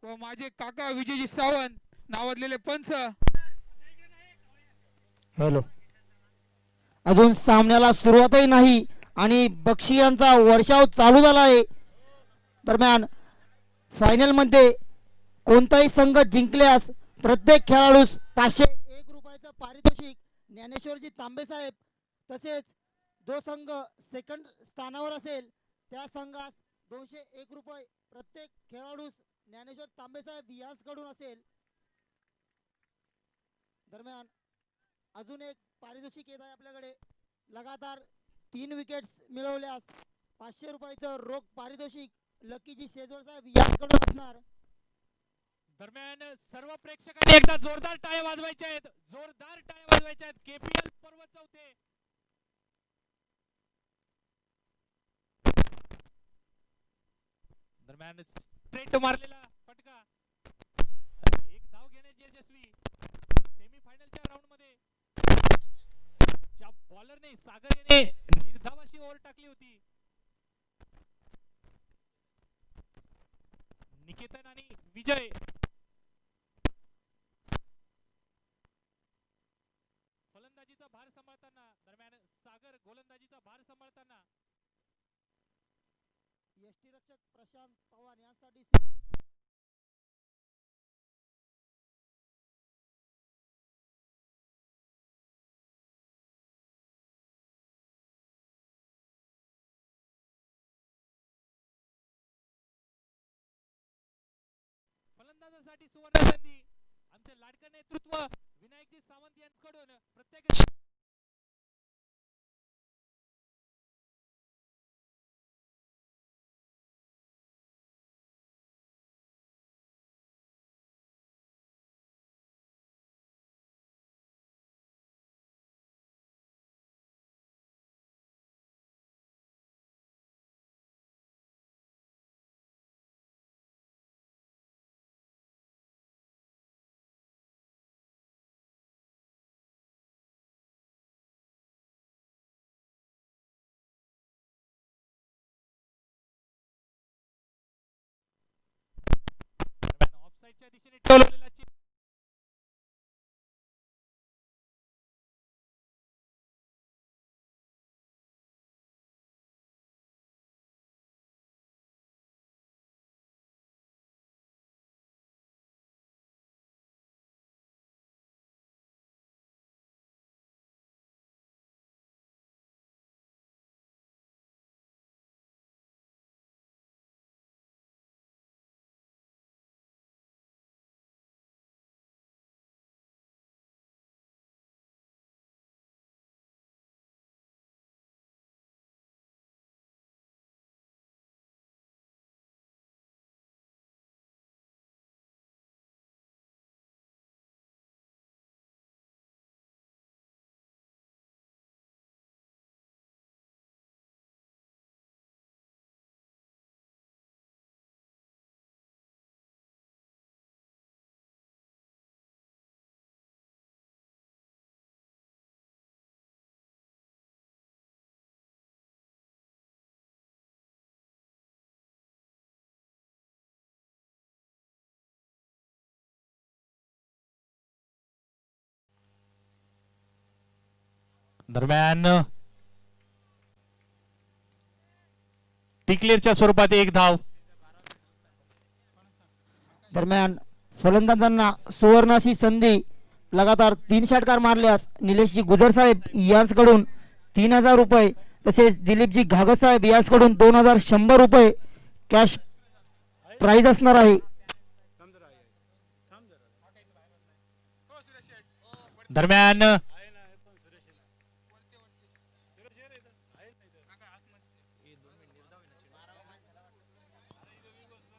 व माझे काका विजयजी सावंत नावाजलेले पंच. हॅलो, अजून सामन्याला सुरुवातही नाही आणि बक्षिसांचा वर्षाव चालू झाला आहे. दरम्यान फायनल मध्ये कोणताही संघ जिंकल्यास प्रत्येक खेळाडूस 501 रुपयाचं पारितोषिक ज्ञानेश्वरजी तांबे साहेब, तसेच जो संघ सेकंड स्थानावर असेल त्या संघास 201 रुपये प्रत्येक खेळाडूस ज्ञानेश्वर तांबे साहेब यांच्याकडून असेल. दरम्यान अजून एक पारितोषिक येत आहे आपल्याकडे. लगातार 3 विकेट्स मिळवल्यास 500 रुपयाचं रोख पारितोषिक लकीजी शेजवळ साहेब यांच्याकडून असणार. दरम्यान सर्व प्रेक्षकांनी एकदा जोरदार टाळ्या वाजवायच्या आहेत, जोरदार टाळ्या वाजवायच्या आहेत. केपीएल पर्व चौथे. दरम्यान स्ट्रेट मारलेला फटका, एक धाव घेण्याची यशस्वी. सेमीफायनलच्या राऊंड मध्ये ज्या बॉलरने सागर याने निर्धाव अशी ओव्हर टाकली होती, निकेतन आणि विजय. फलंदाजीचा भार सांभाळताना, दरम्यान सागर गोलंदाजीचा भार सांभाळताना. यष्टीरक्षक प्रशांत पवार यांसाठी फलंदाजासाठी सुवर्ण संधी. आमचे लाडके नेतृत्व विनायकजी सावंत यांच्याकडून प्रत्येक ऑफसाईडच्या दिशेने ठेवलेला दरम्यान टिक्लेअरच्या स्वरूपात एक धाव. दरम्यान फलंदाजांना सुवर्णाची संधी. लगातार 3 षटकार मारल्यास निलेशजी गुजर साहेब यांच्याकडून 3000 रुपये, तसेच दिलीपजी घागर साहेब यांच्याकडून 2100 रुपये कॅश प्राइज असणार आहे. दरम्यान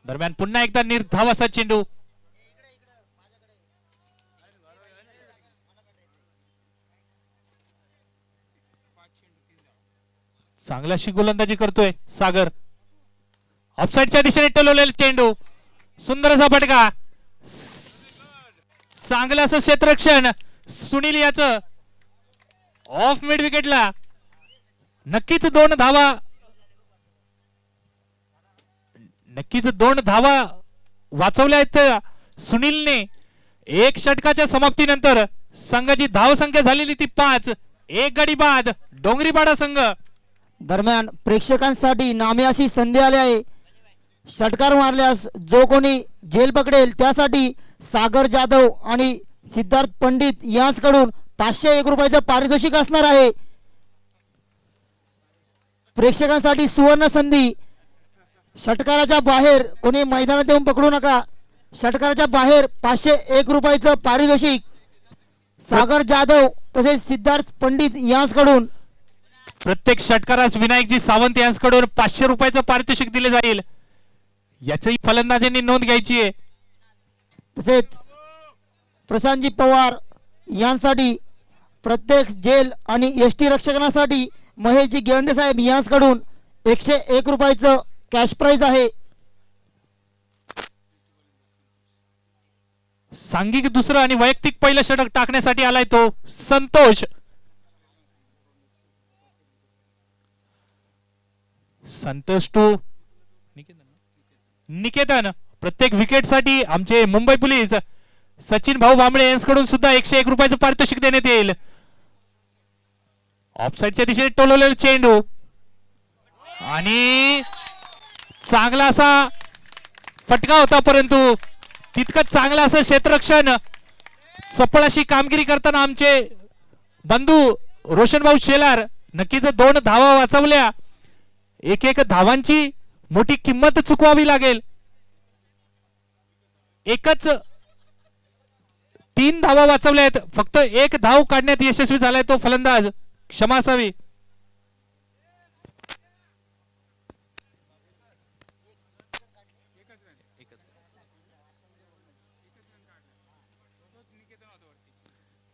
दरम्यान पुन्हा एकदा निर्धाव असा चेंडू. चांगल्याशी गोलंदाजी करतोय सागर. ऑफसाईडच्या दिशेने टोलवलेला चेंडू, सुंदर असा फटका, चांगलं असं क्षेत्ररक्षण सुनील याचं ऑफ मिड विकेटला. नक्कीच 2 धावा, नक्कीच 2 धावा वाचवले आहेत सुनीलने. एक षटकाच्या समाप्तीनंतर संघाची धाव संख्या झालेली ती 5. एक गडी बाद डोंगरीपाडा संघ. दरम्यान प्रेक्षकांसाठी नामी अशी संधी आली आहे. षटकार मारल्यास जो कोणी जेल पकडेल त्यासाठी सागर जाधव आणि सिद्धार्थ पंडित यांच्याकडून 501 रुपयाचं पारितोषिक असणार आहे. प्रेक्षकांसाठी सुवर्ण संधी. षटकाराच्या बाहेर कोणी मैदानात येऊन पकडू नका. षटकाराच्या बाहेर 501 रुपयाचं पारितोषिक सागर जाधव तसेच सिद्धार्थ पंडित यांच्याकडून. प्रत्येक षटकारास विनायकजी सावंत यांच्याकडून 500 रुपयाचं पारितोषिक दिले जाईल. याची फलंदाजांनी नोंद घ्यायची आहे. तसेच प्रशांतजी पवार यांसाठी प्रत्येक जेल आणि एसटी रक्षकांसाठी महेशजी गिरंदे साहेब यांच्याकडून 101 रुपयाचं कॅश प्राइज आहे. सांघिक दुसरं आणि वैयक्तिक पहिलं षटक टाकण्यासाठी आलाय तो संतोष. संतोष टू निकेतन. प्रत्येक विकेट साठी आमचे मुंबई पोलीस सचिन भाऊ भांबळे यांच्याकडून सुद्धा 101 रुपयाचं पारितोषिक देण्यात येईल. ऑफसाईडच्या दिशेने टोलवलेला चेंडू आणि चांगला असा फटका होता, परंतु तितकंच चांगलं असं क्षेत्ररक्षण चपळ अशी कामगिरी करताना आमचे बंधू रोशन भाऊ शेलार नक्कीच 2 धावा वाचवल्या. एक धावांची मोठी किंमत चुकवावी लागेल. एकच 3 धावा वाचवल्या आहेत. फक्त 1 धाव काढण्यात यशस्वी झालाय तो फलंदाज. क्षमा असावी.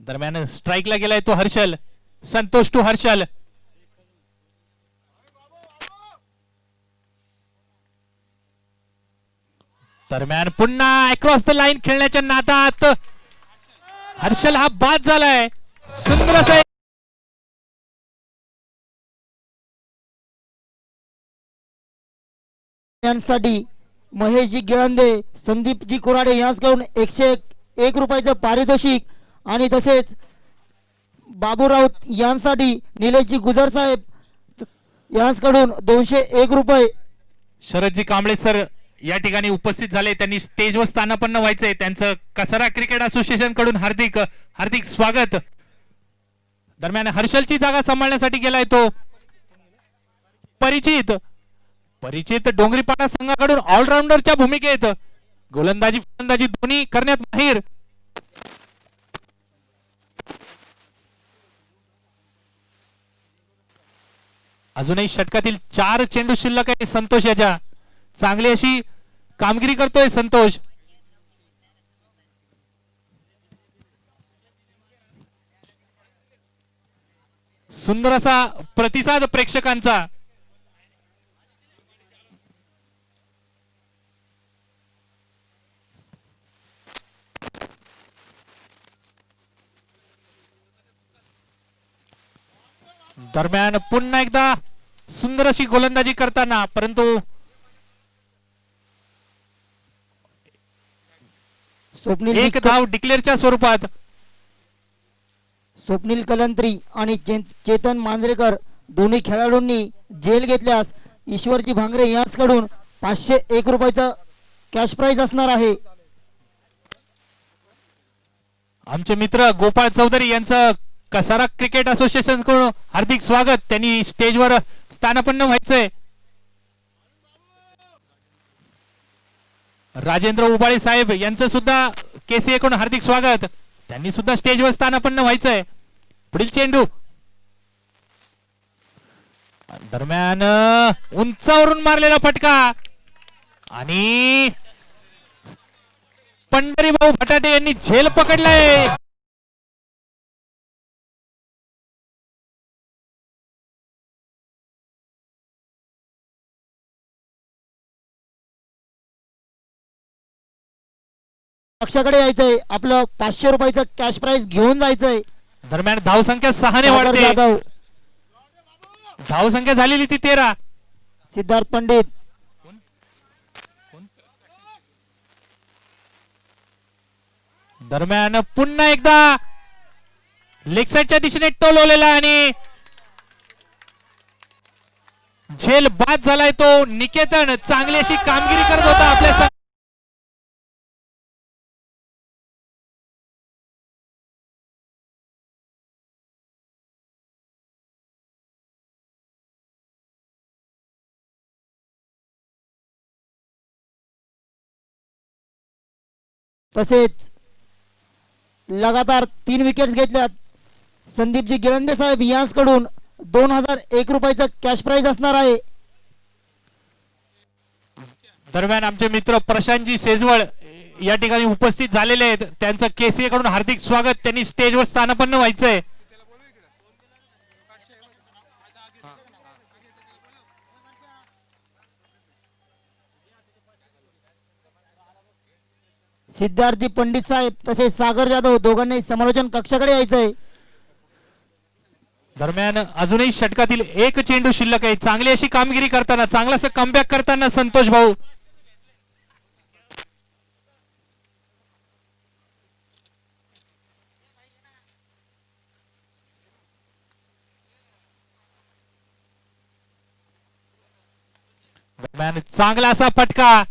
दरम्यान स्ट्राइकला गेलाय तो हर्षल. संतोष टू हर्षल. दरम्यान पुन्हा अक्रॉस द लाईन खेळण्याच्या नादात हर्षल हा बाद झालाय. सुंदर असा यांसाठी महेशजी गिळंदे संदीपजी कुराडे यांच्याकडून 101 रुपयाचं पारितोषिक आणि तसेच बाबू राऊत यांसाठी निलेशजी गुजर साहेब यांच्याकडून 201 रुपये. शरदजी कांबळे सर या ठिकाणी उपस्थित झाले. त्यांनी स्टेजवर स्थानापन्न व्हायचंय. त्यांचं कसारा क्रिकेट असोसिएशन कडून हार्दिक हार्दिक स्वागत. दरम्यान हर्षलची जागा सांभाळण्यासाठी गेलाय तो परिचित. परिचित डोंगरीपाडा संघाकडून ऑलराऊंडरच्या भूमिकेत गोलंदाजी फलंदाजी दोन्ही करण्यात माहीर. अजूनही षटकातील 4 चेंडू शिल्लक आहे संतोष याच्या. चांगली अशी कामगिरी करतोय संतोष. सुंदर असा प्रतिसाद प्रेक्षकांचा. दरम्यान पुन्हा एकदा सुंदर अशी गोलंदाजी करताना, परंतु एक धाव डिक्लेअरच्या स्वरूपात. स्वप्नील कलंत्री आणि चेतन मांजरेकर दोन्ही खेळाडूंनी जेल घेतल्यास ईश्वरजी भांगरे यांच्याकडून 501 रुपयाचं कॅश प्राइज असणार आहे. आमचे मित्र गोपाळ चौधरी यांचं कसारा क्रिकेट असोसिएशन कडून हार्दिक स्वागत. त्यांनी स्टेजवर स्थानापन्न व्हायचंय. राजेंद्र उबाळे साहेब यांचं सुद्धा केसीए कडून हार्दिक स्वागत. त्यांनी सुद्धा स्टेजवर स्थानापन्न व्हायचंय. पुढील चेंडू दरम्यान उंचावरून मारलेला फटका आणि पंढरी भाऊ फटाटे यांनी झेल पकडलाय. पक्षाकडे यायचंय. आपलं 500 रुपयाचं कॅश प्राइज घेऊन जायचंय. दरम्यान धावसंख्या 6 ने वाढते. जाधव धावसंख्या झालेली ती 13. सिद्धार्थ पंडित दरम्यान पुन्हा एकदा लेग साइडच्या दिशेने टोलवलेला आणि झेल बाद झालाय तो. निकेतन चांगली अशी कामगिरी करत होता आपल्या तसेच लगातार 3 विकेट्स घेतल्यात. संदीपजी गिरंदे साहेब यांकडून 2001 रुपयाचं कॅश प्राइज असणार आहे. दरम्यान आमचे मित्र प्रशांतजी सेजवळ या ठिकाणी उपस्थित झालेले आहेत. त्यांचं केसीए कडून हार्दिक स्वागत. त्यांनी स्टेजवर स्थानापन्न व्हायचंय. सिद्धार्थजी पंडित साहेब तसेच सागर जाधव दोघांनाही समालोचन कक्षाकडे यायचंय. दरम्यान अजूनही षटकातील एक चेंडू शिल्लक आहे. चांगली अशी कामगिरी करताना चांगलासा कमबॅक करताना संतोष भाऊ. दरम्यान चांगला असा फटका.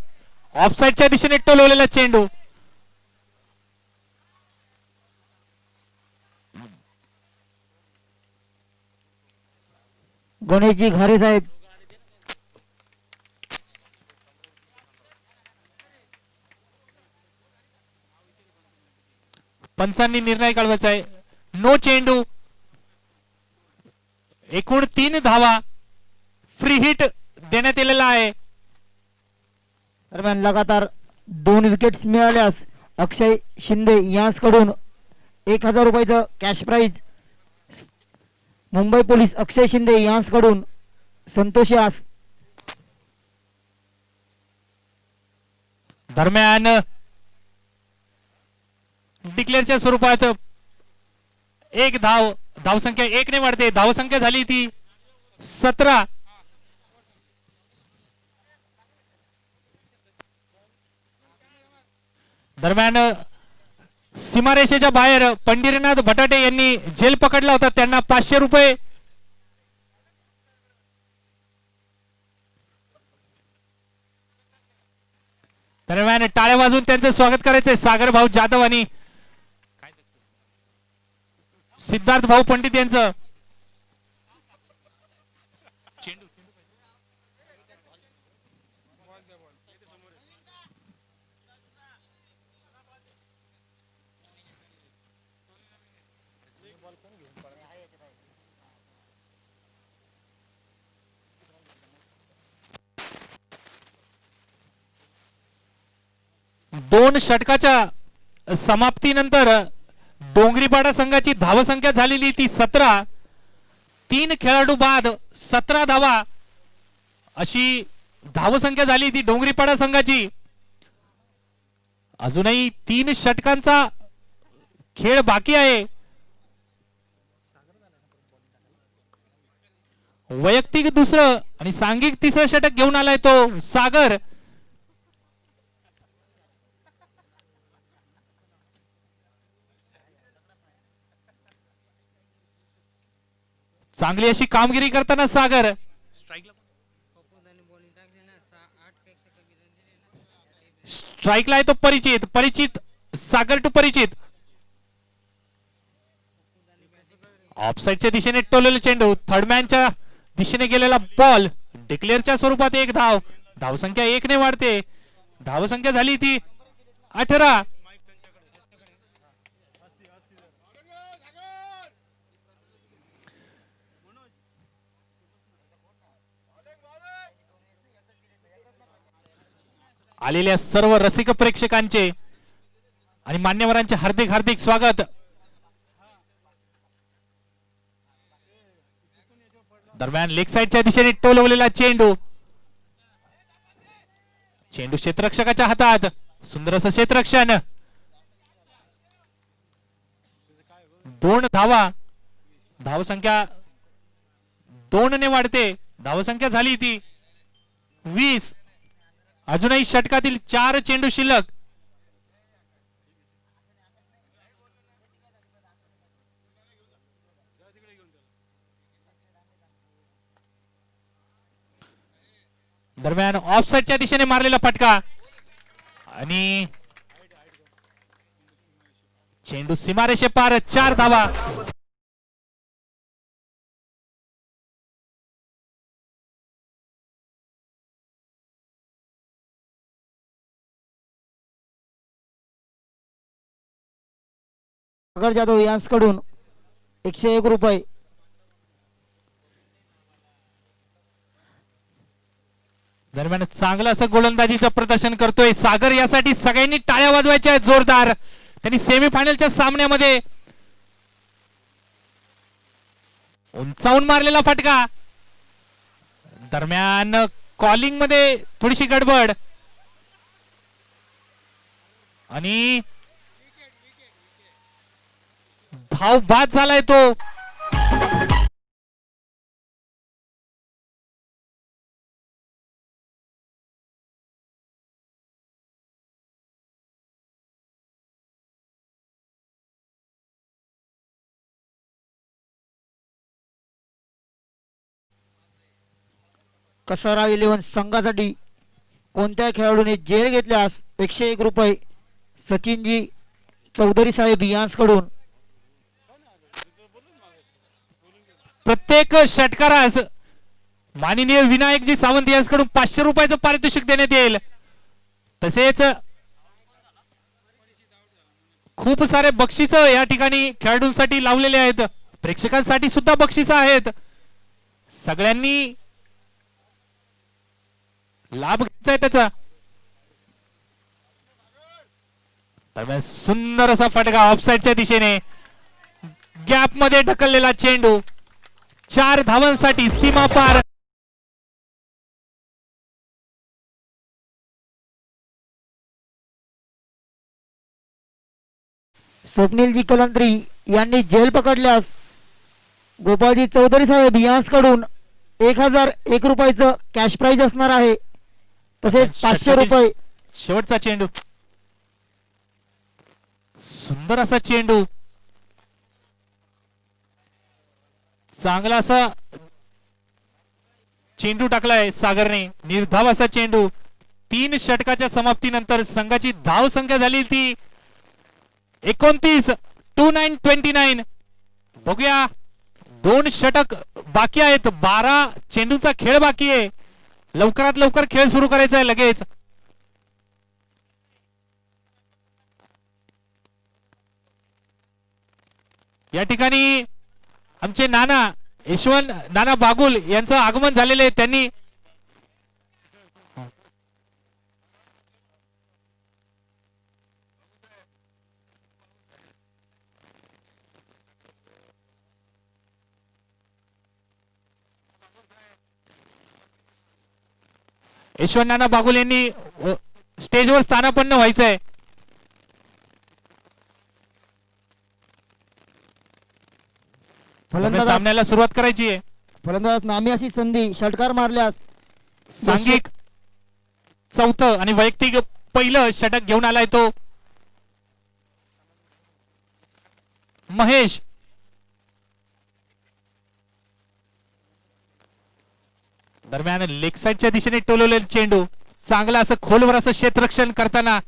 ऑफसाईडच्या दिशेने टोलवलेला चेंडू. गणेशजी घारे साहेब पंचांनी निर्णय कळवायचा आहे. नो चेंडू. एकूण 3 धावा. फ्री हिट देण्यात आलेला आहे. दरम्यान लगातार 2 विकेट्स मिळाल्यास अक्षय शिंदे यांकडून 1000 रुपयाचं कॅश प्राइज. मुंबई पोलीस अक्षय शिंदे यांकडून संतोष यास. दरम्यान डिक्लेअरच्या स्वरूपात एक धाव. धावसंख्या 1 ने वाढते. धावसंख्या झाली ती 17. दरम्यान सीमारेषेच्या बाहेर पंढरीनाथ भटाटे यांनी झेल पकडला होता. त्यांना 500 रुपये. दरम्यान टाळ्या वाजवून त्यांचं स्वागत करायचंय सागर भाऊ जाधव आणि सिद्धार्थ भाऊ पंडित यांचं. दोन षटकाच्या समाप्तीनंतर डोंगरीपाडा संघाची धावसंख्या झालेली ती 17. 3 खेळाडू बाद 17 धावा अशी धावसंख्या झाली ती डोंगरीपाडा संघाची. अजूनही 3 षटकांचा खेळ बाकी आहे. वैयक्तिक दुसरं आणि सांघिक तिसरं षटक घेऊन आलाय तो सागर. चांगली अशी कामगिरी करताना सागर. स्ट्राइकला आहे तो परिचित सागर टू परिचित. ऑफसाईडच्या दिशेने टोललेला चेंडू. थर्डमॅनच्या दिशेने गेलेला बॉल. डिक्लेअरच्या स्वरूपात एक धाव. धावसंख्या 1 ने वाढते. धावसंख्या झाली ती 18. आलेल्या सर्व रसिक प्रेक्षकांचे आणि मान्यवरांचे हार्दिक हार्दिक स्वागत. दरम्यान लेग साइडच्या दिशेने टोलवलेला चेंडू. चेंडू क्षेत्ररक्षकाच्या हातात. सुंदर असं क्षेत्ररक्षण. 2 धावा. धावसंख्या 2 ने वाढते. धावसंख्या झाली ती 20. अजूनही षटकातील 4 चेंडू शिल्लक. दरम्यान ऑफसाईडच्या दिशेने मारलेला फटका आणि चेंडू सीमारेषे पार 4 धावा. सागर जाधव यांकडून 101 रुपये. दरम्यान चांगलं असं गोलंदाजीचं प्रदर्शन करतोय सागर. यासाठी सगळ्यांनी टाळ्या वाजवायच्या आहेत जोरदार. त्यांनी सेमीफायनलच्या सामन्यामध्ये उंचावून मारलेला फटका. दरम्यान कॉलिंग मध्ये थोडीशी गडबड आणि धाव बाद झालाय तो. कसरा 11 संघासाठी कोणत्या खेळाडूने जेल घेतल्यास 101 रुपये सचिनजी चौधरी साहेब यांकडून. प्रत्येक षटकारास माननीय विनायकजी सावंत यांच्याकडून 500 रुपयाचं पारितोषिक देण्यात येईल. तसेच खूप सारे बक्षीस या ठिकाणी खेळाडूंसाठी लावलेले आहेत. प्रेक्षकांसाठी सुद्धा बक्षीस आहेत. सगळ्यांनी लाभ घ्यायचा आहे त्याचा. दरम्यान सुंदर असा फटका ऑफसाईडच्या दिशेने गॅप मध्ये ढकललेला चेंडू 4 धावांसाठी सीमा पार. स्वप्नीलजी कलंत्री यांनी जेल पकडल्यास गोपाळजी चौधरी साहेब यांकडून 1001 रुपयाचं कॅश प्राइज असणार आहे. तसेच 500 रुपये. शेवटचा चेंडू सुंदर असा चेंडू. चांगला असा चेंडू टाकलाय सागरने. निर्धाव असा चेंडू. 3 षटकाच्या समाप्तीनंतर संघाची धाव संख्या झाली ती 29. 29. बघूया 2 षटक बाकी आहेत. 12 चेंडूचा खेळ बाकी आहे. लवकरात लवकर खेळ सुरू करायचा आहे लगेच. या ठिकाणी आमचे नाना यशवंत नाना बागुल यांचं आगमन झालेले आहे. त्यांनी यशवंत नाना बागुल यांनी स्टेजवर स्थानापन्न व्हायचंय. सामन्याला सुरुवात करायची आहे. फलंदाज नामी अशी संधी षटकार मारल्यास सांघिक 4थं आणि वैयक्तिक पहिलं षटक घेऊन आलाय तो महेश. दरम्यान लेग साइडच्या दिशेने टोलवलेला चेंडू. चांगला असं खोलवर असं क्षेत्ररक्षण करताना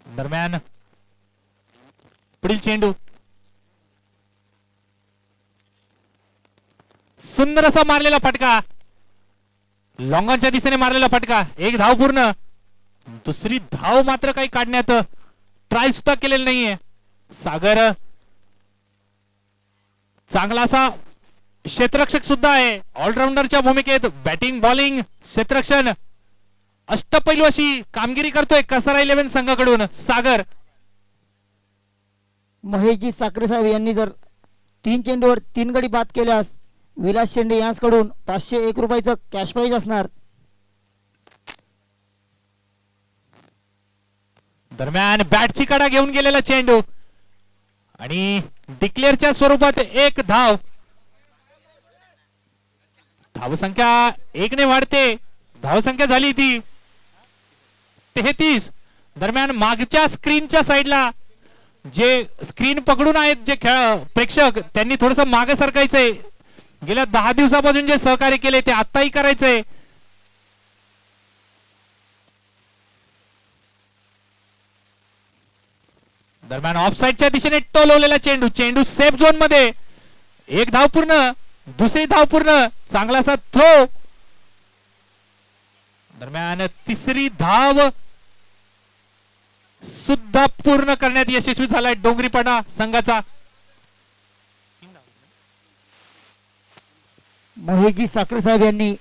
दरम्यान पुढील चेंडू सुंदर असा मारलेला फटका. लॉंगॉनच्या दिशेने मारलेला फटका. 1 धाव पूर्ण. दुसरी धाव मात्र काही काढण्यात ट्राय सुद्धा केलेलं नाहीये. सागर चांगला असा क्षेत्ररक्षक सुद्धा आहे. ऑलराऊंडरच्या भूमिकेत बॅटिंग बॉलिंग क्षेत्ररक्षण अष्टपैलू अशी कामगिरी करतोय कसरा 11 संघाकडून सागर. महेशजी साखरे साहेब यांनी जर 3 चेंडूवर 3 गडी बाद केल्यास विलास शेंडे यांकडून 501 रुपयाचं कॅश प्राइज असणार. दरम्यान बॅटची कडा घेऊन गेलेला चेंडू आणि डिक्लेअरच्या स्वरूपात 1 धाव. धावसंख्या 1 ने वाढते. धावसंख्या झाली ती 33. दरम्यान मागच्या स्क्रीनच्या साईडला जे स्क्रीन पकडून आहेत जे प्रेक्षक त्यांनी थोडस मागे सरकायचंय. गेल्या 10 दिवसापासून जे सहकार्य केले ते आत्ताही करायचंय. दरम्यान ऑफसाईडच्या दिशेने टोलवलेला चेंडू. चेंडू सेफ झोन मध्ये. एक धाव पूर्ण. दुसरी धाव पूर्ण. चांगलासा थ्रो. दरम्यान तिसरी धाव सुद्धा पूर्ण करण्यात यशस्वी झालाय डोंगरीपाडा संघाचा. महेशजी साखरे साहेब यांनी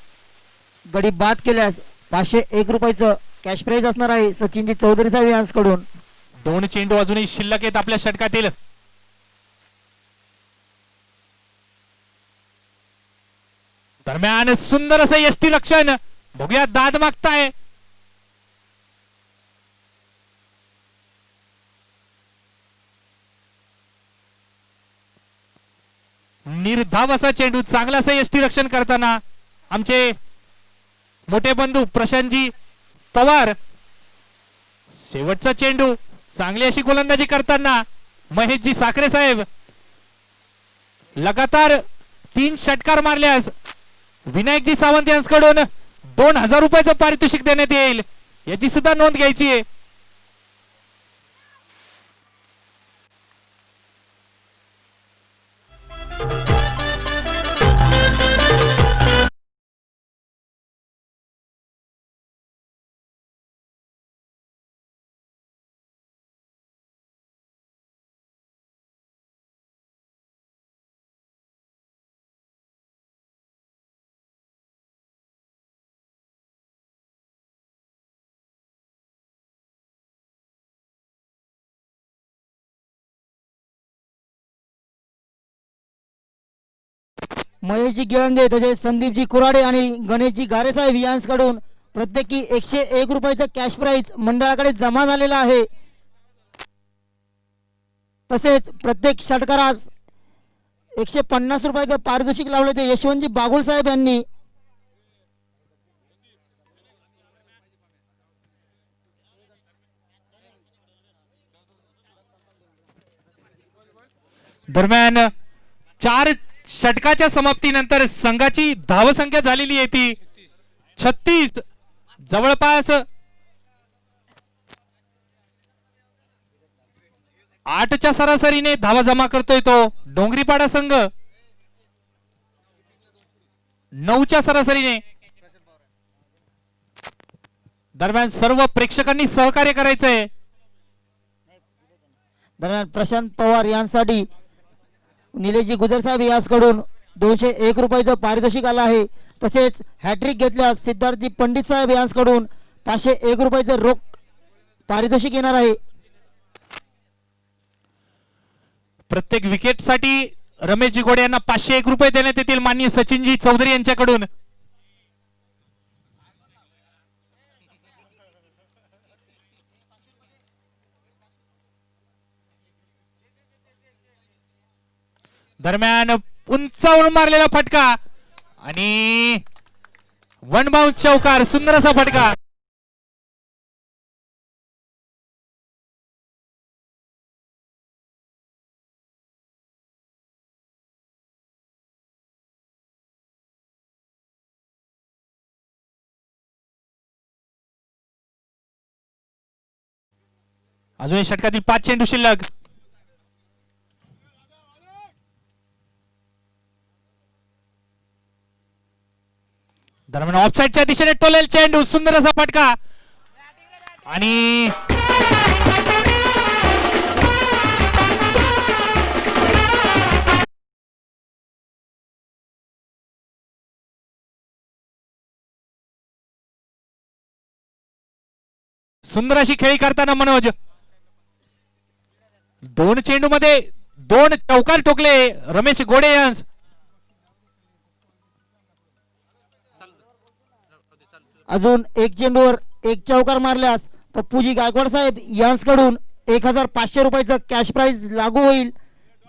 गडी बाद केल्यास 501 रुपयाचं कॅश प्राइज असणार आहे सचिनजी चौधरी साहेब यांच्याकडून. 2 चेंडू अजूनही शिल्लक आहेत आपल्या षटकातील. दरम्यान सुंदर असं यष्टी रक्षण. बघूया दाद मागताय. निर्धाव असा चेंडू. चांगला असं यष्टी रक्षण करताना आमचे मोठे बंधू प्रशांतजी पवार. शेवटचा चेंडू. चांगली अशी गोलंदाजी करताना महेशजी साखरे साहेब. लगातार 3 षटकार मारल्यास विनायकजी सावंत यांच्याकडून 2000 रुपयाचं पारितोषिक देण्यात येईल. याची सुद्धा नोंद घ्यायची आहे. महेशजी गिळंदे तसेच संदीपजी कुराडे आणि गणेशजी गारे साहेब यांच्याकडून प्रत्येकी 101 रुपयाचं कॅश प्राइज मंडळाकडे जमा झालेला आहे. तसेच प्रत्येक षटकारास 150 रुपयाचं पारितोषिक लावले ते यशवंतजी बागुल साहेब यांनी. दरम्यान 4 षटकाच्या समाप्तीनंतर संघाची धावसंख्या झालेली आहे ती 36. जवळपास 8च्या सरासरीने धावा जमा करतोय तो डोंगरीपाडा संघ. 9च्या सरासरीने. दरम्यान सर्व प्रेक्षकांनी सहकार्य करायचंय. दरम्यान प्रशांत पवार यांसाठी निलेशजी गुजर साहेब यांच्याकडून 201 रुपयाचं पारितोषिक आलं आहे. तसेच हॅट्रिक घेतल्यास सिद्धार्थजी पंडित साहेब यांच्याकडून 501 रुपयाचं रोख पारितोषिक येणार आहे. प्रत्येक विकेटसाठी रमेशजी गोडे यांना 501 रुपये देण्यात येतील माननीय सचिनजी चौधरी यांच्याकडून. दरम्यान उंचावरून मारलेला फटका आणि 1 बाउंस चौकार. सुंदर असा फटका. अजून षटकातील 5 चेंडू शिल्लक. दरम्यान ऑफसाईडच्या दिशेने टोलेल चेंडू. सुंदर असा फटका आणि सुंदर अशी खेळी करताना मनोज. 2 चेंडू मध्ये 2 चौकार ठोकले रमेश गोडे यांस. अजून 1 चेंडूवर 1 चौकार मारल्यास पप्पूजी गायकवाड साहेब यांच्याकडून 1500 रुपयाचं कॅश प्राइज लागू होईल.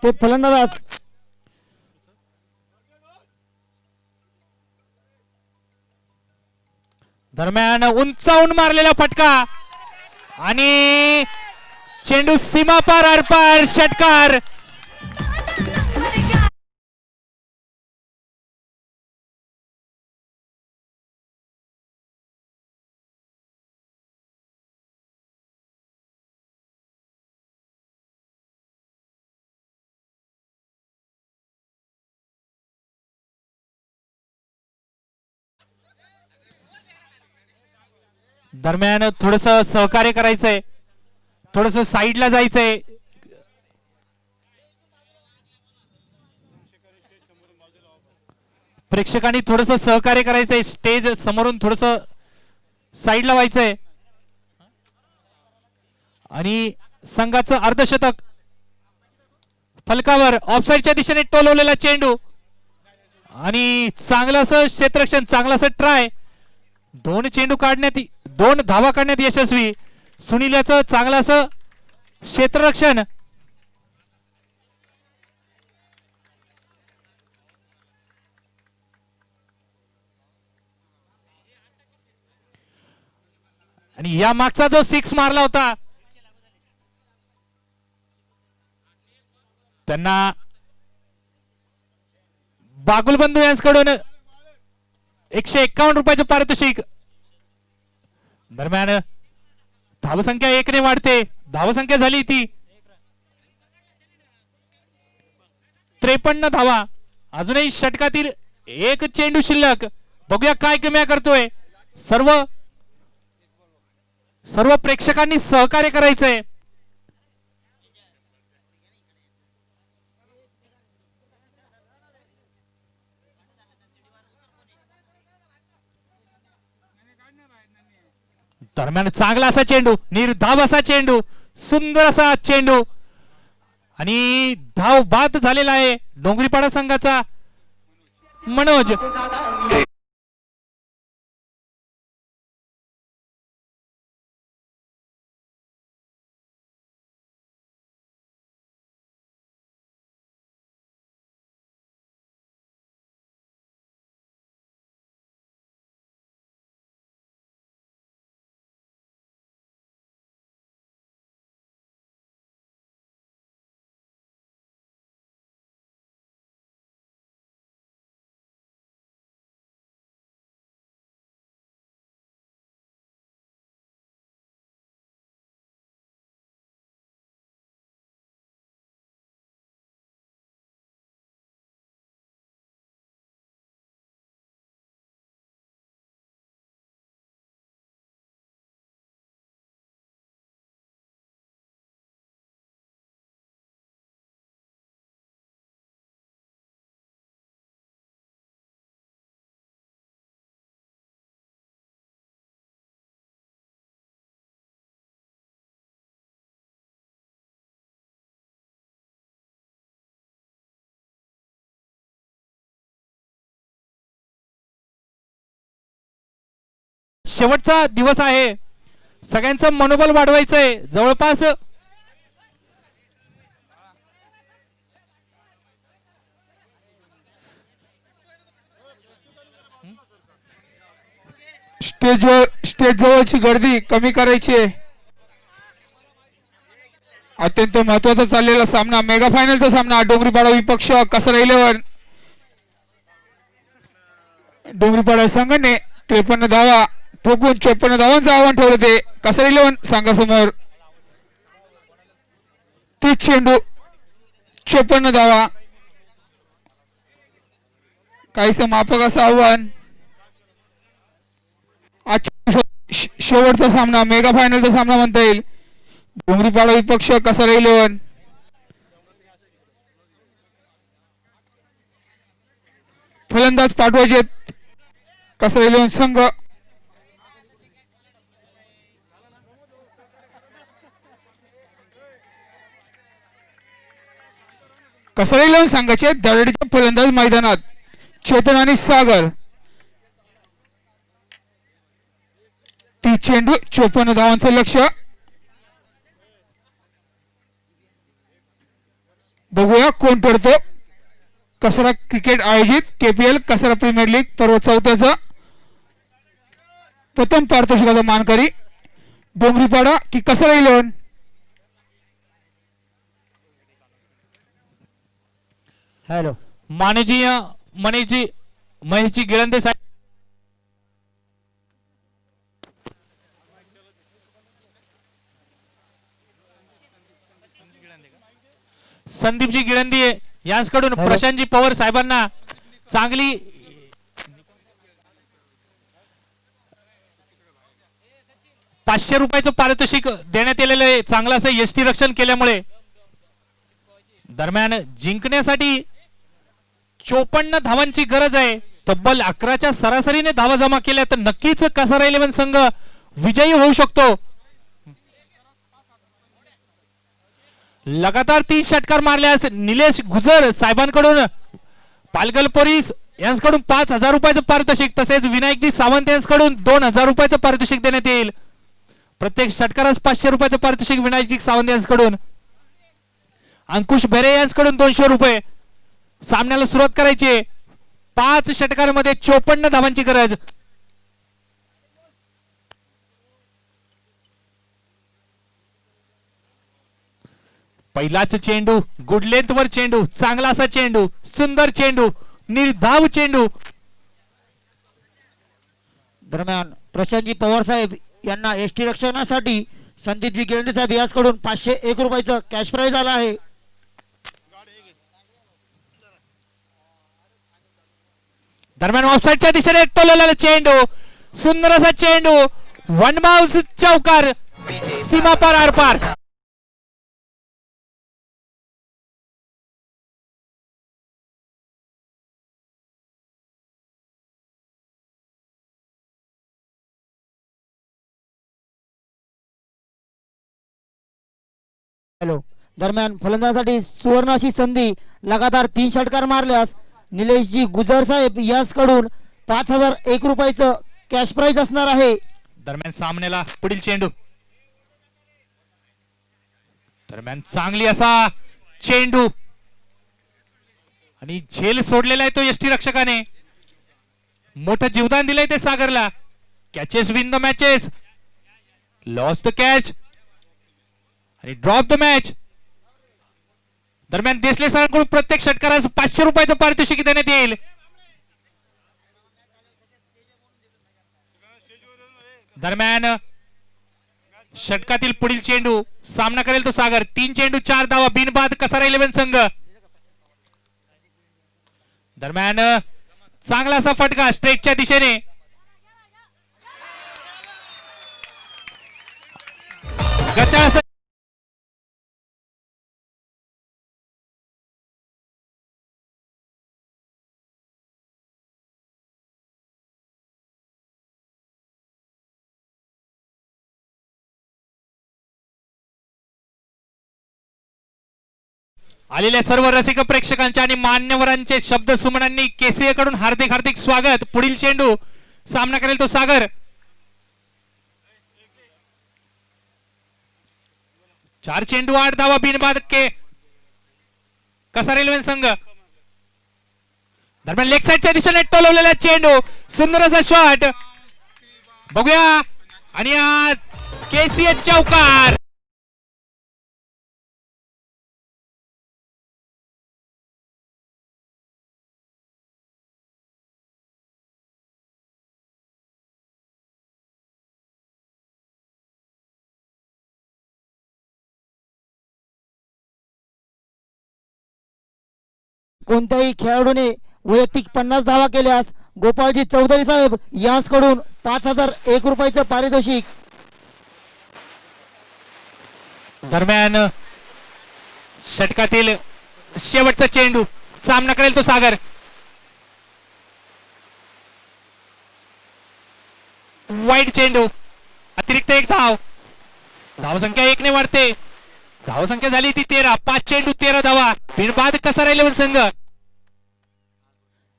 ते फलंदाज. दरम्यान उंचावून मारलेला फटका आणि चेंडू सीमापार आरपार षटकार. दरम्यान थोडस सहकार्य करायचंय, थोडस साईडला जायचंय. प्रेक्षकांनी थोडस सहकार्य करायचंय, स्टेज समोरून थोडस साईडला व्हायचंय. आणि संघाचं अर्धशतक फलकावर ऑफसाईडच्या दिशेने टोलवलेला चेंडू आणि चांगलं असं क्षेत्ररक्षण, चांगलं असं ट्राय. दोन चेंडू काढण्यात, दोन धावा काढण्यात यशस्वी. सुनील याचं चांगलं असं क्षेत्ररक्षण. आणि या मागचा जो सिक्स मारला होता त्यांना बागुलबंधू यांच्याकडून 151 रुपयाचे पारितोषिक. दरम्यान धावसंख्या 1 ने वाढते. धावसंख्या झाली ती 53 धावा. अजूनही षटकातील एक चेंडू शिल्लक. बघूया काय किमया करतोय. सर्व प्रेक्षकांनी सहकार्य करायचंय. दरम्यान चांगला असा चेंडू, निर्धाव असा चेंडू, सुंदर असा चेंडू आणि धाव बाद झालेला आहे डोंगरीपाडा संघाचा मनोज. शेवटचा दिवस आहे, सगळ्यांचं मनोबल वाढवायचंय. जवळपास स्टेज जवळची गर्दी कमी करायची आहे. अत्यंत महत्वाचा चाललेला सामना, मेगा फायनलचा सामना. डोंगरीपाडा विपक्ष कसरा 11. डोंगरीपाडा संघाने 53 धावा ठोकून 54 धावांचं आव्हान ठेवलं. ते कसरा 11 संघासमोर 30 चेंडू 54 धावा. काहीसं माफक असं आव्हान. शेवटचा सामना, मेगा फायनलचा सामना म्हणता येईल. डोंगरीपाडा विपक्ष कसरा 11. फलंदाज पाठवायचे कसरा 11 संघ. कसरा 11 संघाचे दरडीचे फलंदाज मैदानात चेतन आणि सागर. 30 चेंडू 54 धावांचं लक्ष. बघूया कोण ठरतो. कसरा क्रिकेट आयोजित KPL कसरा प्रीमियर लीग पर्व 4चा प्रथम पारितोषिकाचा मानकरी डोंगरीपाडा की कसरा 11. हॅलो माननीय महेशजी गिळंदे साहेब संदीपजी गिळंदी यांच्याकडून हॅलो. प्रशांतजी पवार साहेबांना चांगली ₹500 पारितोषिक देण्यात आलेलं आहे. चांगलं असं एसटी रक्षण केल्यामुळे. दरम्यान जिंकण्यासाठी 54 धावांची गरज आहे. तब्बल 11च्या सरासरीने धावा जमा केल्या तर नक्कीच कसरा 11 संघ विजयी होऊ शकतो. लगातार 3 षटकार मारल्यास निलेश गुजर साहेबांकडून पालगल पोरीस यांच्याकडून ₹5,000 पारितोषिक तसेच विनायकजी सावंत यांच्याकडून ₹2,000 पारितोषिक देण्यात येईल. प्रत्येक षटकारास ₹500 पारितोषिक विनायकजी सावंत यांच्याकडून. अंकुश बेरे यांच्याकडून ₹200. सामन्याला सुरुवात करायची. 5 षटकांमध्ये 54 धावांची गरज. पहिलाच चेंडू गुड लेंथ वर चेंडू चांगला असा चेंडू सुंदर चेंडू निर्धाव चेंडू. दरम्यान प्रशांतजी पवार साहेब यांना एसटी रक्षणासाठी संदीपजी गिरंडे साहेब याचकडून ₹501 कॅश प्राइज आला आहे. दरम्यान ऑफसाईडच्या दिशेने टोलवलेला चेंडू सुंदर असा चेंडू वन बाउंस चौकार सीमा पार आरपार. हॅलो दरम्यान फलंदाजासाठी सुवर्ण अशी संधी. लगातार 3 षटकार मारल्यास निलेशजी गुजर साहेब याचकडून ₹5,001 कॅश प्राइज असणार आहे. दरम्यान सामन्याला पुढील चेंडू. दरम्यान चांगली असा चेंडू आणि झेल सोडलेला आहे तो एसटी रक्षकाने. मोठं जीवदान दिलंय ते सागरला. Catches win the matches. Loss the catch आणि ड्रॉप द मॅच. दरम्यान देसले सरांकडून प्रत्येक षटकारास ₹500 पारितोषिक देण्यात येईल. दरम्यान षटकातील पुढील चेंडू सामना करेल तो सागर. 3 चेंडू 4 धावा बिनबाद कसरा 11 संघ. दरम्यान चांगला असा फटका स्ट्रेटच्या दिशेने. गचाळ असा आलेल्या सर्व रसिक प्रेक्षकांचे आणि मान्यवरांचे शब्द सुमनांनी केसीए कडून हार्दिक हार्दिक स्वागत. पुढील चेंडू सामना करेल तो सागर. 4 चेंडू 8 धावा बिनबाद के कसरा 11 संघ. दरम्यान लेग साइडच्या दिशेने टोलवलेला चेंडू सुंदर असा शॉट बघूया आणि केसीए चौकार. कोणत्याही खेळाडूने वैयक्तिक 50 धावा केल्यास गोपाळजी चौधरी साहेब यांच्याकडून ₹5,001 पारितोषिक. दरम्यान षटकातील शेवटचा चेंडू सामना करेल तो सागर. वाईट चेंडू अतिरिक्त 1 धाव. धावसंख्या 1 ने वाढते. धावसंख्या झाली ती 13. 5 चेंडू 13 धावा बिनबाद कसरा 11 संघ.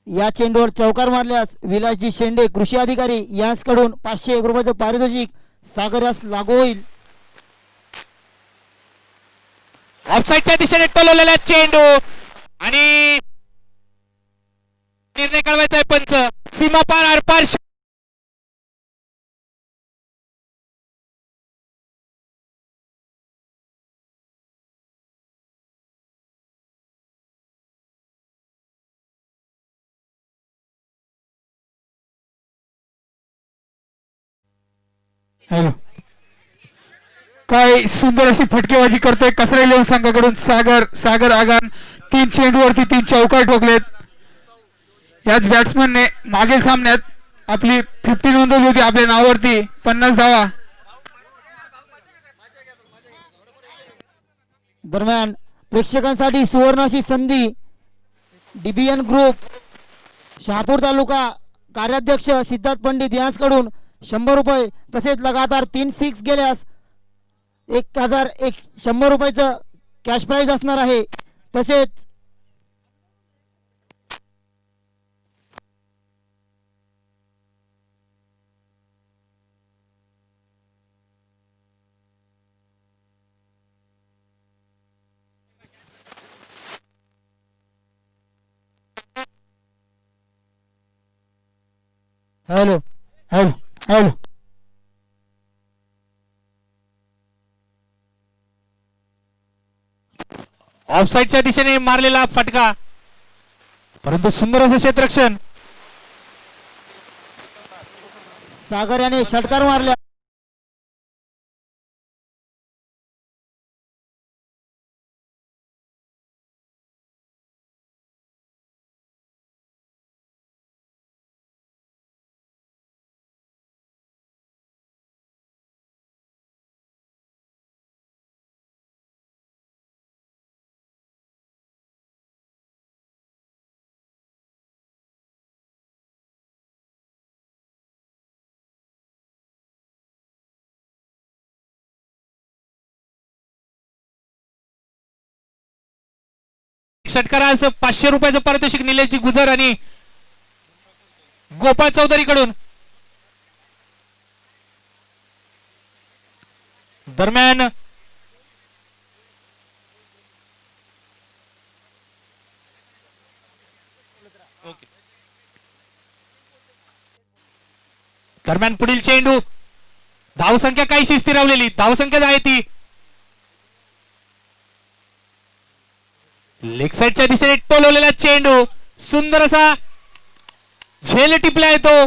या चेंडूवर चौकार मारल्यास विलासजी शेंडे कृषी अधिकारी यांच्याकडून ₹501 पारितोषिक सागर यास लागू होईल. ऑफसाईडच्या दिशेने टोलवलेला चेंडू आणि निर्णय कळवायचा आहे पंच. सीमा पार आरपार हॅलो. काय सुंदर अशी फटकेबाजी करतोय कसरा इलेव्हन संघाकडून सागर आगान. 3 चेंडूवरती 3 चौकार ठोकलेत. याच बॅट्समनने मागील सामन्यात आपली 50 नोंदवली होती आपल्या नावावरती 50 धावा. दरम्यान प्रेक्षकांसाठी सुवर्ण अशी संधी. डीबीएन ग्रुप शहापूर तालुका कार्याध्यक्ष सिद्धार्थ पंडित यांच्याकडून 100 रुपये तसेच लगातार 3 6 गेल्यास 1,100 रुपयाचं कॅश प्राइज असणार आहे. तसेच हॅलो हॅलो हॅलो. ऑफसाईडच्या दिशेने मारलेला फटका, परंतु सुंदर असं क्षेत्ररक्षण. सागर याने षटकार मारल्या. षटकारास 500 रुपयाचं पारितोषिक निलेशजी गुजर आणि गोपाळ चौधरी कडून. दरम्यान पुढील चेंडू. धावसंख्या काहीशी स्थिरावलेली. धावसंख्या आहे ती लेग साइडच्या दिशेने टोलवलेला चेंडू. सुंदर असा झेल टिपलाय तो.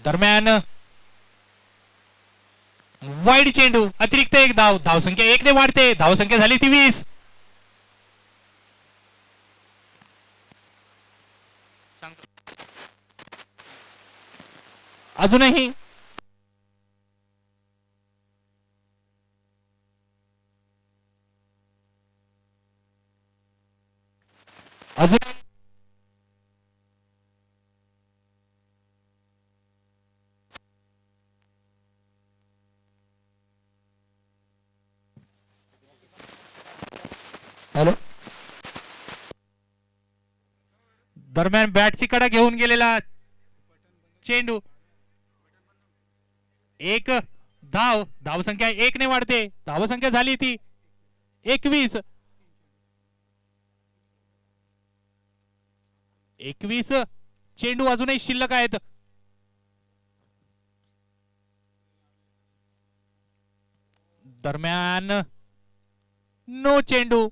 दरम्यान वाईड चेंडू. अतिरिक्त 1 धाव. धावसंख्या 1 ने वाढते. धावसंख्या झाली ती 20. अजूनही हॅलो. दरम्यान बॅटची कडा घेऊन गेलेला चेंडू. 1 धाव. धावसंख्या 1 ने वाढते. धावसंख्या झाली ती 21. 21 चेंडू अजूनही शिल्लक आहेत. दरम्यान नो चेंडू.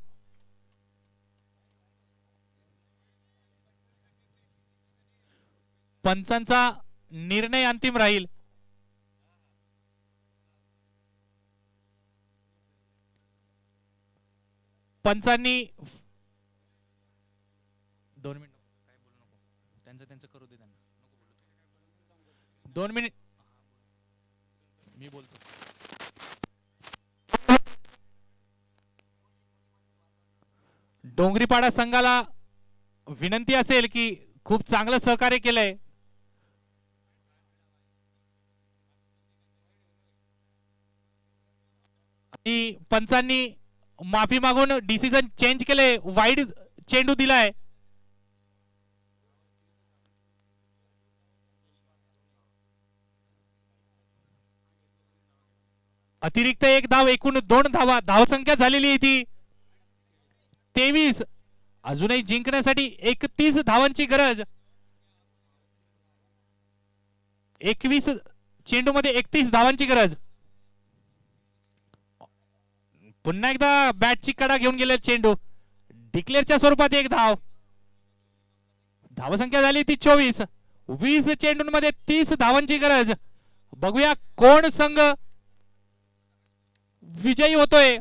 पंचांचा निर्णय अंतिम राहील. पंचांनी 2 मिनिट काय बोलू नको. त्यांचं करू दे. त्यांना नको बोलू. 2 मिनिट मी बोलतो. डोंगरीपाडा संघाला विनंती असेल की खूप चांगलं सहकार्य केलंय. आणि पंचांनी माफी मागून डिसिजन चेंज केले, वाईड चेंडू दिलाय. अतिरिक्त एक धाव, एकूण 2 धावा. धावसंख्या झालेली आहे ती 23. अजूनही जिंकण्यासाठी 31 धावांची गरज. 21 चेंडू मध्ये 31 धावांची गरज. पुन्हा एकदा बॅटची कडा घेऊन गेले चेंडू. डिक्लेअरच्या स्वरूपात एक धाव. धावसंख्या झाली ती 24. 20 चेंडूंमध्ये 30 धावांची गरज. बघूया कोण संघ विजयी होतोय.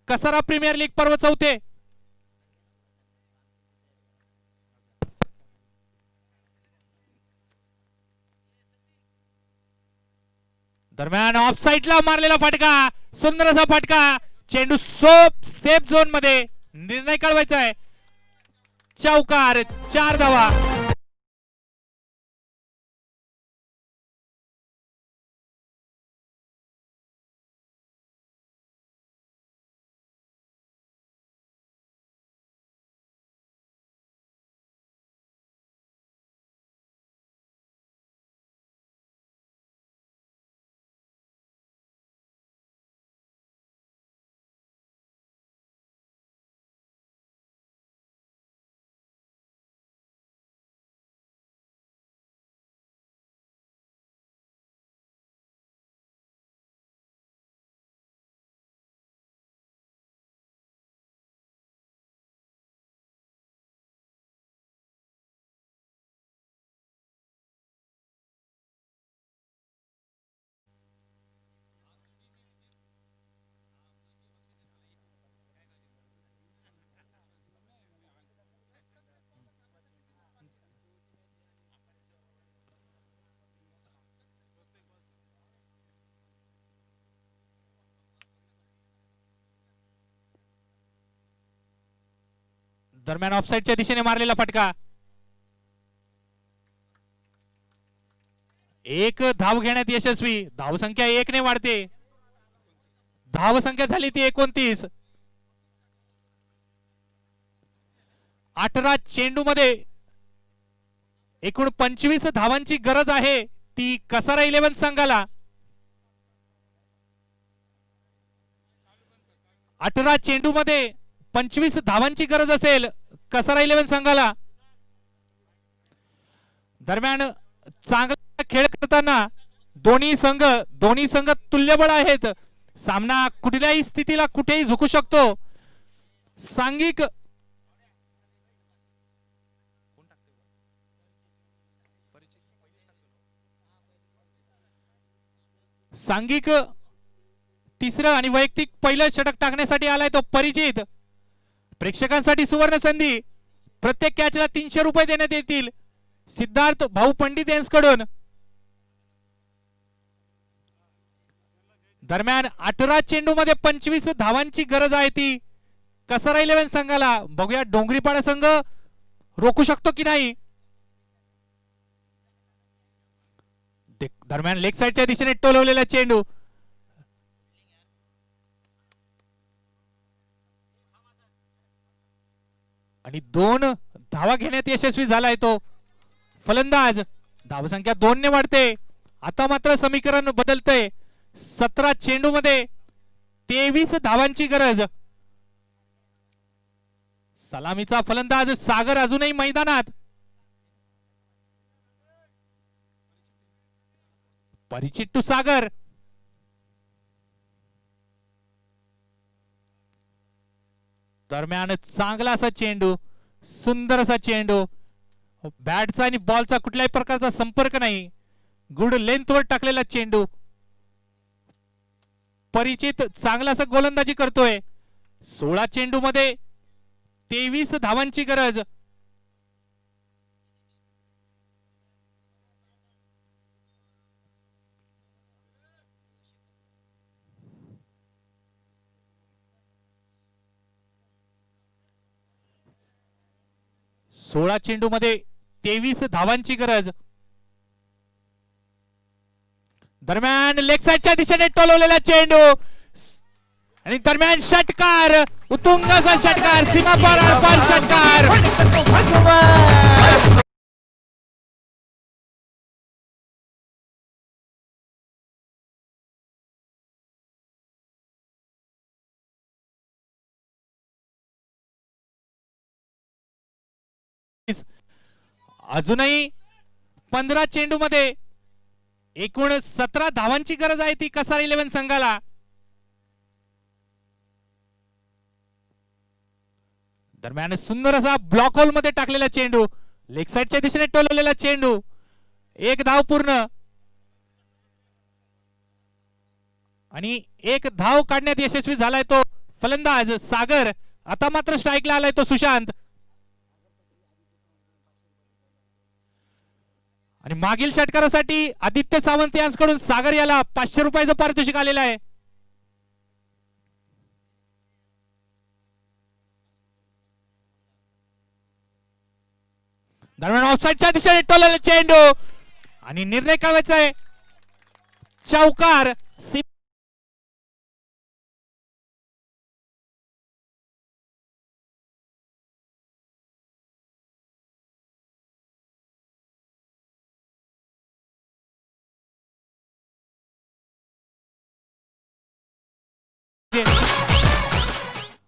कसारा प्रीमियर लीग पर्व 4. दरम्यान ऑफ साइडला मारलेला फटका, सुंदर असा फटका. चेंडू सेफ झोन मध्ये. निर्णय कळवायचा आहे. चौकार, 4 धावा. दरम्यान ऑफसाईडच्या दिशेने मारलेला फटका. एक धाव घेण्यात यशस्वी. धावसंख्या 1 ने वाढते. धावसंख्या झाली ती 29. 18 चेंडू मध्ये एकूण 25 धावांची गरज आहे ती कसारा 11 संघाला. 18 चेंडू मध्ये 25 धावांची गरज असेल कसारा 11 संघाला. दरम्यान चांगला खेळ करताना दोन्ही संघ तुल्यबळ आहेत. सामना कुठल्याही स्थितीला कुठेही झुकू शकतो. सांघिक तिसरं आणि वैयक्तिक पहिलं षटक टाकण्यासाठी आलाय तो परिचित. प्रेक्षकांसाठी सुवर्ण संधी. प्रत्येक कॅचला 300 रुपये देण्यात येतील सिद्धार्थ भाऊ पंडित यांच्याकडून. दरम्यान 18 चेंडू मध्ये 25 धावांची गरज आहे ती कसारा 11 संघाला. बघूया डोंगरीपाडा संघ रोखू शकतो की नाही. दरम्यान लेग साइडच्या दिशेने टोलवलेला चेंडू. आणि 2 धावा घेण्यात यशस्वी झालाय तो फलंदाज. धावसंख्या 2 ने वाढते. आता मात्र समीकरण बदलतंय. 17 चेंडू मध्ये 23 धावांची गरज. सलामीचा फलंदाज सागर अजूनही मैदानात. परिचित टू सागर. दरम्यान चांगला असा चेंडू, सुंदर असा चेंडू. बॅटचा आणि बॉलचा कुठल्याही प्रकारचा संपर्क नाही. गुड लेंथवर टाकलेला चेंडू. परिचित चांगला असा गोलंदाजी करतोय. 16 चेंडू मध्ये 23 धावांची गरज. 16 चेंडू मध्ये 23 धावांची गरज. दरम्यान लेग साइडच्या दिशेने टोलवलेला चेंडू आणि दरम्यान षटकार, उत्तुंग असा षटकार, सीमा पार षटकार. अजूनही 15 चेंडू मध्ये एकूण 17 धावांची गरज आहे ती कसार 11 संघाला. दरम्यान सुंदर असा ब्लॉक होल मध्ये टाकलेला चेंडू, लेग साइडच्या दिशेने टोलवलेला चेंडू, एक धाव पूर्ण आणि एक धाव काढण्यात यशस्वी झालाय तो फलंदाज सागर. आता मात्र स्ट्राईकला आलाय तो सुशांत. आणि मागील षटकारासाठी आदित्य सावंत यांच्याकडून सागर याला 500 रुपयाचं पारितोषिक आलेलं आहे. दरम्यान ऑफसाईडच्या दिशेने टोललेला चेंडू आणि निर्णय कळवायचा आहे, चौकार.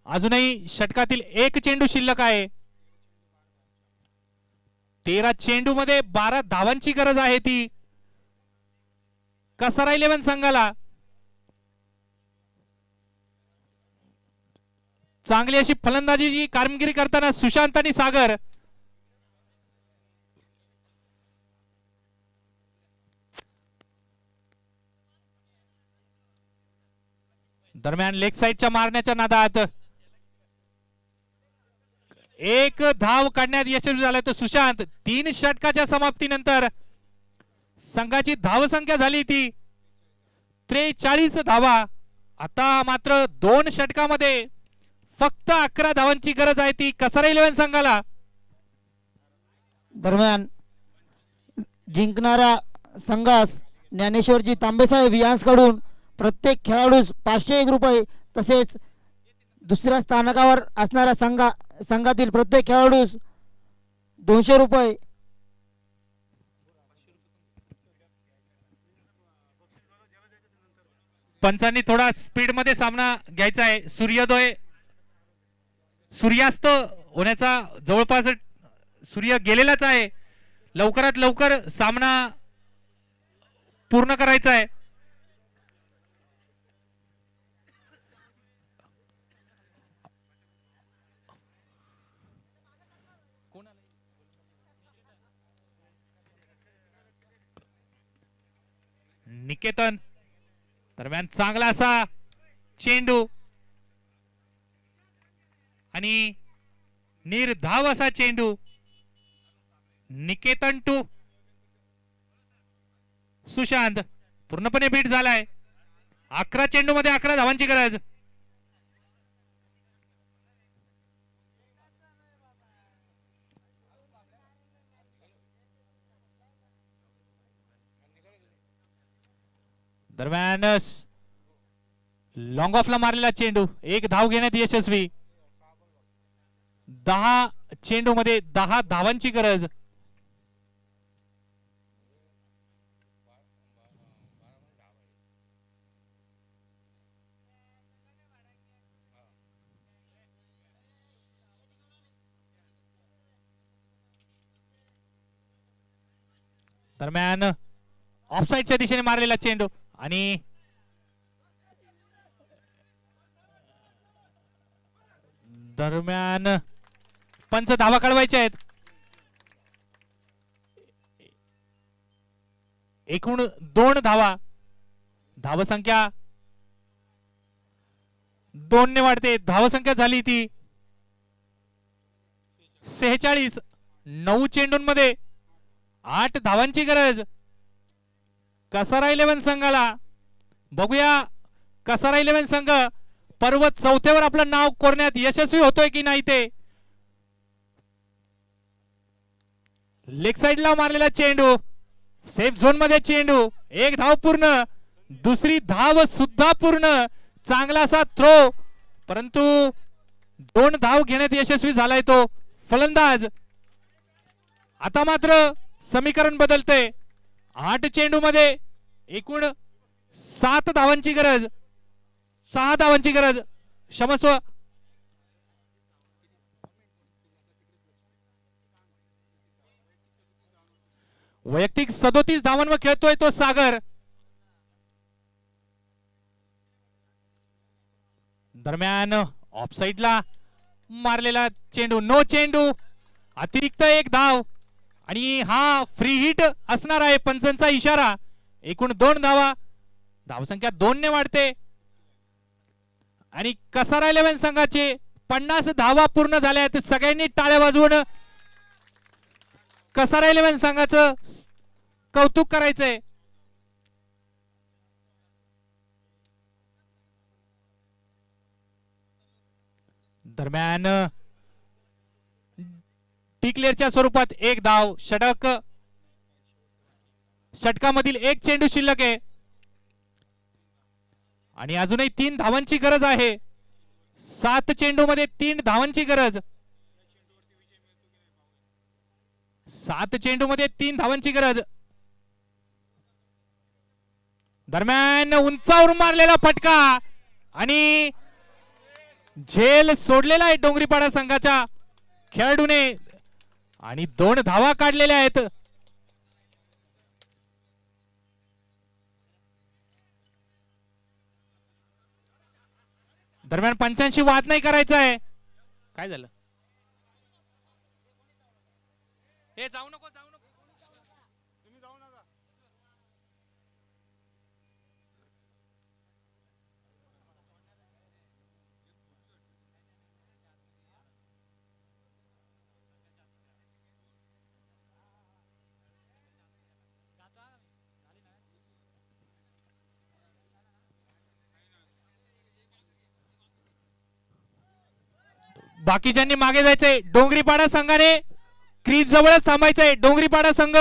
अजूनही षटकातील एक चेंडू शिल्लक आहे. 13 चेंडू मध्ये 12 धावांची गरज आहे ती कसारा 11 संघाला. चांगली अशी फलंदाजीची कामगिरी करताना सुशांत आणि सागर. दरम्यान लेग साइडच्या मारण्याच्या नादात एक धाव काढण्यात यशस्वी झाला तो सुशांत. 3 षटकाच्या समाप्तीनंतर संघाची धावसंख्या झाली ती 43 धावा. आता मात्र 2 षटकामध्ये फक्त 11 धावांची गरज आहे ती कसारा 11 संघाला. दरम्यान जिंकणाऱ्या संघास ज्ञानेश्वरजी तांबेसाहेब यांच्याकडून प्रत्येक खेळाडूस 501 रुपये, तसेच दुसऱ्या स्थानकावर असणाऱ्या संघातील प्रत्येक खेळाडूस 200 रुपये. पंचांनी थोडा स्पीड मध्ये सामना घ्यायचा आहे. सूर्यास्त होण्याचा जवळपास सूर्य गेलेलाच आहे. लवकरात लवकर सामना पूर्ण करायचा आहे. निकेतन दरम्यान चांगला असा चेंडू आणि निर्धाव असा चेंडू. निकेतन टू सुशांत पूर्णपणे बीट झालाय. 11 चेंडू मध्ये 11 धावांची गरज. दरम्यान लॉंग ऑफला मारलेला चेंडू, एक धाव घेण्यात यशस्वी. 10 चेंडू मध्ये 10 धावांची गरज. दरम्यान ऑफसाईडच्या दिशेने मारलेला चेंडू आणि दरम्यान पंच धावा कळवायचे आहेत. एकूण 2 धावा. धावसंख्या 2 ने वाढते. धावसंख्या झाली ती 46. 9 चेंडूंमध्ये 8 धावांची गरज कसारा 11 संघाला. बघूया कसारा 11 संघ पर्वत चौथ्यावर आपलं नाव कोरण्यात यशस्वी होतोय की नाही ते. लेग साइडला मारलेला चेंडू, सेफ झोन मध्ये चेंडू, एक धाव पूर्ण, दुसरी धाव सुद्धा पूर्ण, चांगला असा थ्रो, परंतु 2 धाव घेण्यात यशस्वी झालाय तो फलंदाज. आता मात्र समीकरण बदलते. 8 चेंडू मध्ये एकूण 7 धावांची गरज, 6 धावांची गरज, क्षमस्व. वैयक्तिक 37 धावांवर खेळतोय तो सागर. दरम्यान ऑफसाइडला मारलेला चेंडू, नो चेंडू, अतिरिक्त 1 धाव आणि हा फ्री हिट असणार आहे. पंचांचा इशारा. एकूण 2 धावा, धावसंख्या 2 ने वाढते आणि कसारा 11 संघाचे 50 धावा पूर्ण झाल्या आहेत. सगळ्यांनी टाळ्या वाजवून कसारा 11 संघाचं कौतुक करायचंय. दरम्यान डिक्लेअरच्या स्वरूपात 1 धाव, षटक, षटकामधील 1 चेंडू शिल्लक आहे आणि अजूनही 3 धावांची गरज आहे. 7 चेंडू मध्ये 3 धावांची गरज, 7 चेंडू मध्ये 3 धावांची गरज. दरम्यान उंचावर मारलेला फटका आणि झेल सोडलेला आहे डोंगरीपाडा संघाच्या खेळाडूने आणि 2 धावा काढलेल्या आहेत. दरम्यान पंचांशी वाद नाही करायचा आहे. काय झालं? हे जाऊ नको, जाऊ नको, तुम्ही जाऊ नका. बाकीच्यांनी मागे जायचंय. डोंगरीपाडा संघाने क्रीज जवळच थांबायचंय. डोंगरीपाडा संघ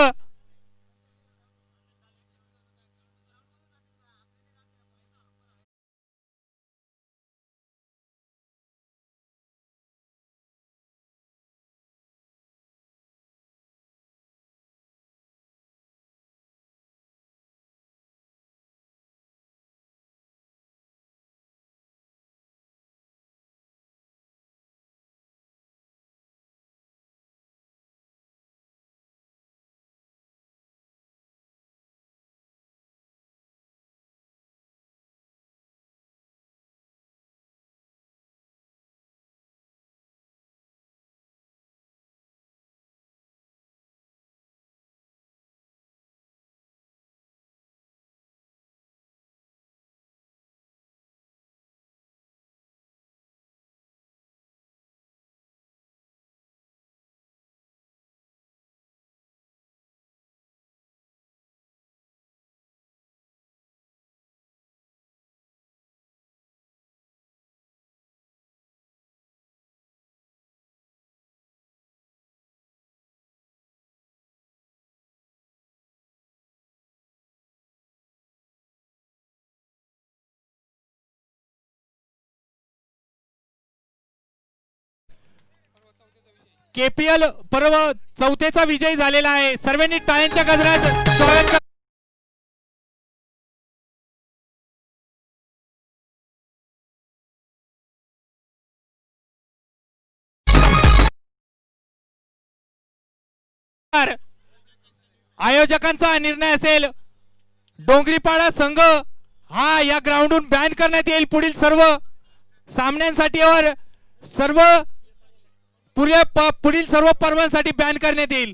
केपीएल पर्व 4थेचा विजय झालेला आहे. सर्वांनी टाळ्यांच्या गजरात स्वागत. आयोजकांचा निर्णय असेल, डोंगरीपाडा संघ हा या ग्राउंडहून बॅन करण्यात येईल. पुढील सर्व सामन्यांसाठी और सर्व पुढील सर्व पर्वांसाठी बॅन करण्यात येईल.